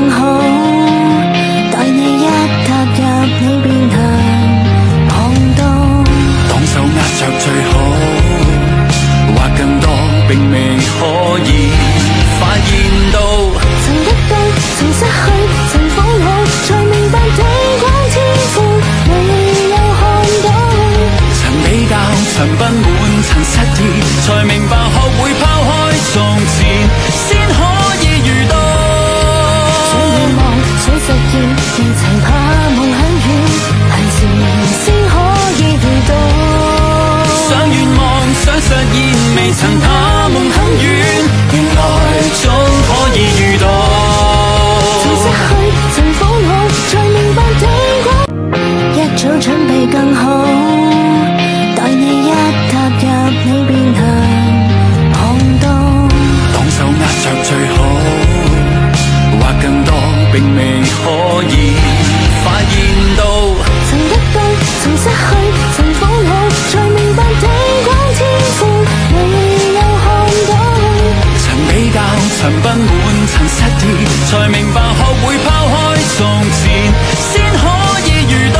更好，待你一踏入你便能望到。當手握着最好，或更多並未可以發現到。曾得到，曾失去，曾彷徨，才明白地廣天闊未有看到。曾比較，曾不滿，曾失意，才明白學會拋開從前，先可以遇到。想願望，想實現，未曾怕夢很遠，閒時先可以遇到。想願望，想實現，未曾怕夢很遠，原來終可以遇到。曾失去，曾彷徨，才明白地廣。一早準備更好，待你一踏入你便能望到。當手握着最好，或更多並未可以發現到。曾得到，曾失去，曾彷徨，才明白地廣天闊未有看到。曾比較，曾不滿，曾失意，才明白學會拋開從前，先可以遇到。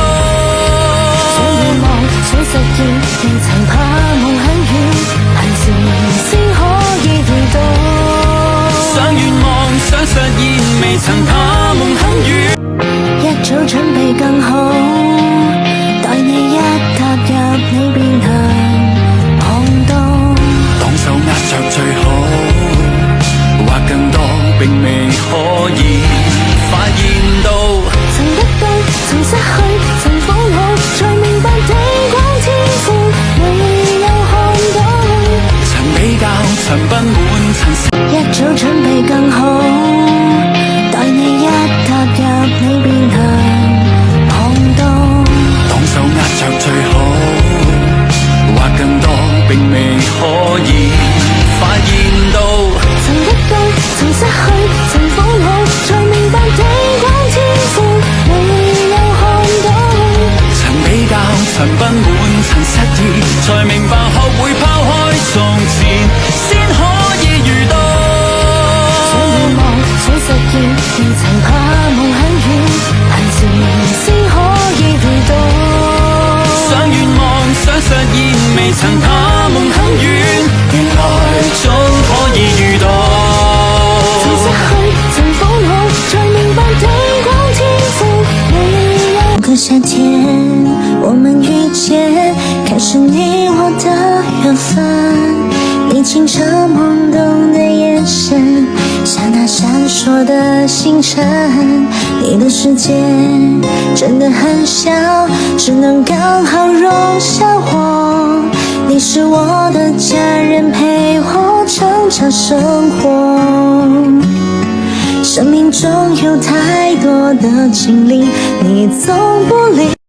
想願望，想實現，未曾怕夢很遠，閒時先可以遇到。想願望，想實現，未曾怕夢很遠。一早準備更好，待你一踏入你便能望到。當手握着最好，或更多並未可以發現到。曾得到，曾失去，曾彷徨，才明白地廣天闊未有看到。曾比較，曾不滿，曾失。一早準備更好，待你一踏入你便能望到。當手握着最好，或更多並未可以發現到。曾得到，曾失去，曾彷徨，才明白地廣天闊未有看到。曾比較，曾不滿，曾失意，才明白學會拋開從前，先可以遇到。想願望，想實現，未曾怕夢很遠，閒時先可以遇到。想願望，想實現，未曾怕夢很遠，原來終可以遇到。曾失去，曾彷徨，才明白地廣天闊未有。個夏天，我們遇見，開始你我的緣分。你清澈懵懂的眼神，像那閃爍的星辰。你的世界真的很小，只能剛好容下我。你是我的家人，陪我成長生活。生命中有太多的經歷，你總不理